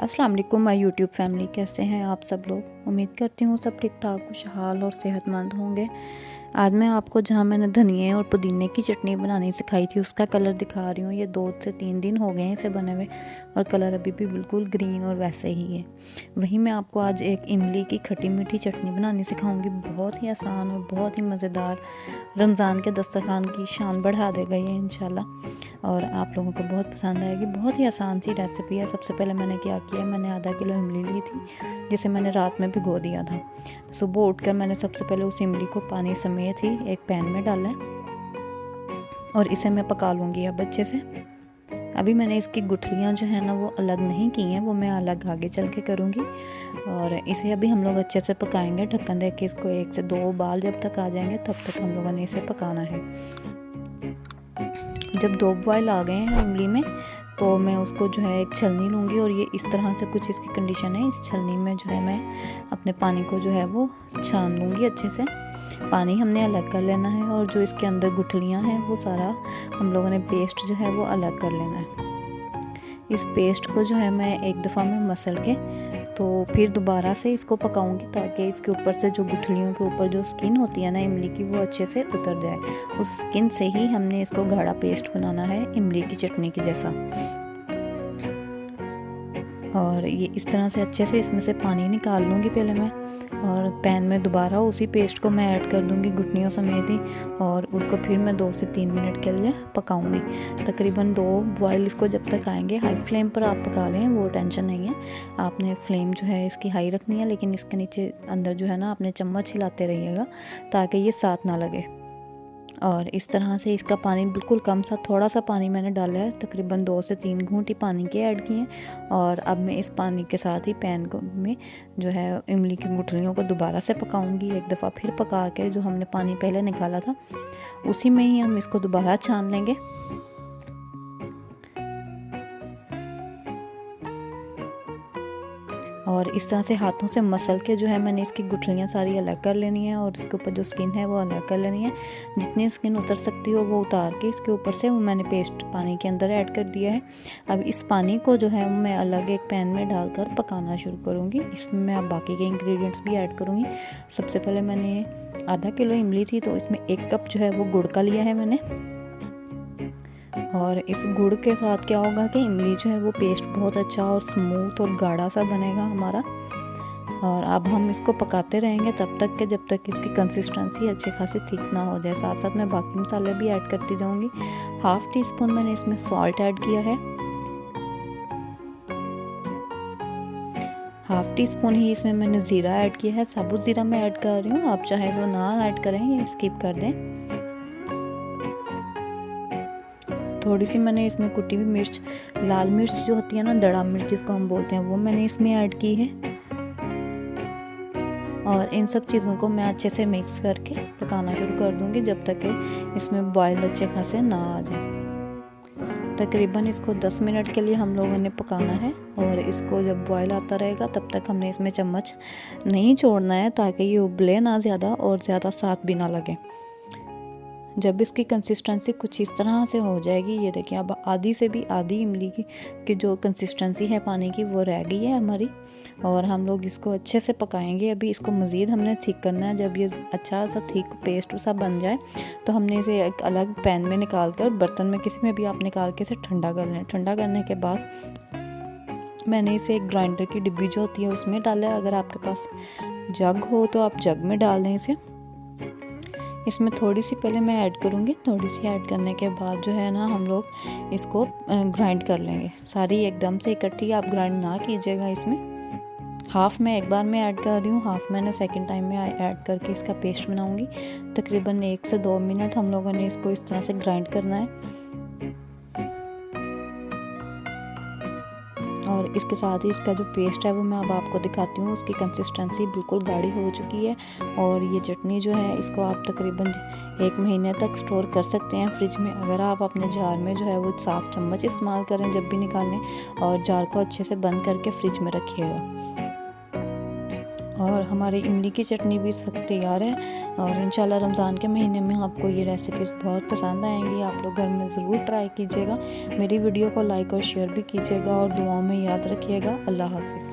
अस्सलाम वालेकुम my YouTube family, कैसे हैं आप सब लोग। उम्मीद करती हूँ सब ठीक ठाक खुशहाल और सेहतमंद होंगे। आज मैं आपको जहाँ मैंने धनिए और पुदीने की चटनी बनानी सिखाई थी उसका कलर दिखा रही हूँ। ये 2 से 3 दिन हो गए हैं इसे बने हुए और कलर अभी भी बिल्कुल ग्रीन और वैसे ही है। वहीं मैं आपको आज एक इमली की खट्टी मीठी चटनी बनानी सिखाऊंगी। बहुत ही आसान और बहुत ही मज़ेदार, रमज़ान के दस्तरखान की शान बढ़ा देगा ये इंशाल्लाह, और आप लोगों को बहुत पसंद आएगी। बहुत ही आसान सी रेसिपी है। सबसे पहले मैंने क्या किया, मैंने आधा किलो इमली ली थी जिसे मैंने रात में भिगो दिया था। सुबह उठकर मैंने सबसे पहले उस इमली को पानी समेत ही एक पैन में डाला है और इसे मैं पका लूँगी अब अच्छे से। अभी मैंने इसकी गुठलियाँ जो है ना वो अलग नहीं की हैं, वो मैं अलग आगे चल के करूँगी। और इसे अभी हम लोग अच्छे से पकाएंगे, ढक्कन दे के इसको 1 से 2 उबाल जब तक आ जाएंगे तब तक हम लोगों ने इसे पकाना है। जब 2 बॉयल आ गए हैं इमली में तो मैं उसको जो है एक छलनी लूँगी और ये इस तरह से कुछ इसकी कंडीशन है। इस छलनी में जो है मैं अपने पानी को जो है वो छान लूँगी अच्छे से। पानी हमने अलग कर लेना है और जो इसके अंदर गुठलियाँ हैं वो सारा हम लोगों ने पेस्ट जो है वो अलग कर लेना है। इस पेस्ट को जो है मैं एक दफ़ा में मसल के तो फिर दोबारा से इसको पकाऊंगी ताकि इसके ऊपर से जो गुठलियों के ऊपर जो स्किन होती है ना इमली की वो अच्छे से उतर जाए। उस स्किन से ही हमने इसको गाढ़ा पेस्ट बनाना है इमली की चटनी की जैसा। और ये इस तरह से अच्छे से इसमें से पानी निकाल लूँगी पहले मैं, और पैन में दोबारा उसी पेस्ट को मैं ऐड कर दूँगी गुठलियों समेत ही, और उसको फिर मैं 2 से 3 मिनट के लिए पकाऊँगी। तकरीबन 2 बॉयल इसको जब तक आएंगे। हाई फ्लेम पर आप पका लें, वो टेंशन नहीं है। आपने फ्लेम जो है इसकी हाई रखनी है, लेकिन इसके नीचे अंदर जो है ना आपने चम्मच हिलाते रहिएगा ताकि ये साथ ना लगे। और इस तरह से इसका पानी बिल्कुल कम सा, थोड़ा सा पानी मैंने डाला है, तकरीबन 2 से 3 घूंटी पानी के ऐड किए हैं। और अब मैं इस पानी के साथ ही पैन को में जो है इमली की गुठलियों को दोबारा से पकाऊंगी। एक दफ़ा फिर पका के जो हमने पानी पहले निकाला था उसी में ही हम इसको दोबारा छान लेंगे। और इस तरह से हाथों से मसल के जो है मैंने इसकी गुठलियाँ सारी अलग कर लेनी है और इसके ऊपर जो स्किन है वो अलग कर लेनी है। जितनी स्किन उतर सकती हो वो उतार के इसके ऊपर से वो मैंने पेस्ट पानी के अंदर ऐड कर दिया है। अब इस पानी को जो है मैं अलग एक पैन में डालकर पकाना शुरू करूँगी। इसमें मैं अब बाकी के इंग्रेडिएंट्स भी ऐड करूँगी। सबसे पहले मैंने आधा किलो इमली थी तो इसमें 1 कप जो है वो गुड़ का लिया है मैंने। और इस गुड़ के साथ क्या होगा कि इमली जो है वो पेस्ट बहुत अच्छा और स्मूथ और गाढ़ा सा बनेगा हमारा। और अब हम इसको पकाते रहेंगे तब तक के जब तक इसकी कंसिस्टेंसी अच्छी खासी ठीक ना हो जाए। साथ साथ मैं बाकी मसाले भी ऐड करती जाऊंगी। 1/2 टीस्पून मैंने इसमें सॉल्ट ऐड किया है। 1/2 टीस्पून ही इसमें मैंने ज़ीरा ऐड किया है। साबुत ज़ीरा मैं ऐड कर रही हूँ, आप चाहे तो ना ऐड करें या स्किप कर दें। थोड़ी सी मैंने इसमें कुटी हुई मिर्च, लाल मिर्च जो होती है ना, दड़ा मिर्च जिसको हम बोलते हैं, वो मैंने इसमें ऐड की है। और इन सब चीज़ों को मैं अच्छे से मिक्स करके पकाना शुरू कर दूंगी जब तक कि इसमें बॉयल अच्छे खासे ना आ जाए। तकरीबन इसको 10 मिनट के लिए हम लोगों ने पकाना है। और इसको जब बॉयल आता रहेगा तब तक हमने इसमें चम्मच नहीं छोड़ना है ताकि ये उबले ना ज़्यादा और ज़्यादा साथ भी ना लगे। जब इसकी कंसिस्टेंसी कुछ इस तरह से हो जाएगी, ये देखिए अब आधी से भी आधी इमली की जो कंसिस्टेंसी है पानी की वो रह गई है हमारी। और हम लोग इसको अच्छे से पकाएंगे। अभी इसको मज़ीद हमने ठीक करना है। जब ये अच्छा सा ठीक पेस्ट सा बन जाए तो हमने इसे एक अलग पैन में निकाल कर, बर्तन में किसी में भी आप निकाल के इसे ठंडा कर लें। ठंडा करने के बाद मैंने इसे एक ग्राइंडर की डिब्बी जो होती है उसमें डाला है। अगर आपके पास जग हो तो आप जग में डाल दें इसे। इसमें थोड़ी सी पहले मैं ऐड करूँगी, थोड़ी सी ऐड करने के बाद जो है ना हम लोग इसको ग्राइंड कर लेंगे। सारी एकदम से इकट्ठी आप ग्राइंड ना कीजिएगा। इसमें हाफ़ मैं एक बार में ऐड कर रही हूँ, हाफ़ मैंने सेकंड टाइम में ऐड करके इसका पेस्ट बनाऊँगी। तकरीबन 1 से 2 मिनट हम लोगों ने इसको इस तरह से ग्राइंड करना है। और इसके साथ ही इसका जो पेस्ट है वो मैं अब आपको दिखाती हूँ। उसकी कंसिस्टेंसी बिल्कुल गाढ़ी हो चुकी है। और ये चटनी जो है इसको आप तकरीबन 1 महीने तक स्टोर कर सकते हैं फ्रिज में, अगर आप अपने जार में जो है वो साफ़ चम्मच इस्तेमाल करें जब भी निकालें, और जार को अच्छे से बंद करके फ्रिज में रखिएगा। और हमारी इमली की चटनी भी इस वक्त तैयार है। और इंशाल्लाह रमज़ान के महीने में आपको ये रेसिपीज़ बहुत पसंद आएंगी। आप लोग घर में ज़रूर ट्राई कीजिएगा। मेरी वीडियो को लाइक और शेयर भी कीजिएगा और दुआओं में याद रखिएगा। अल्लाह हाफ़िज़।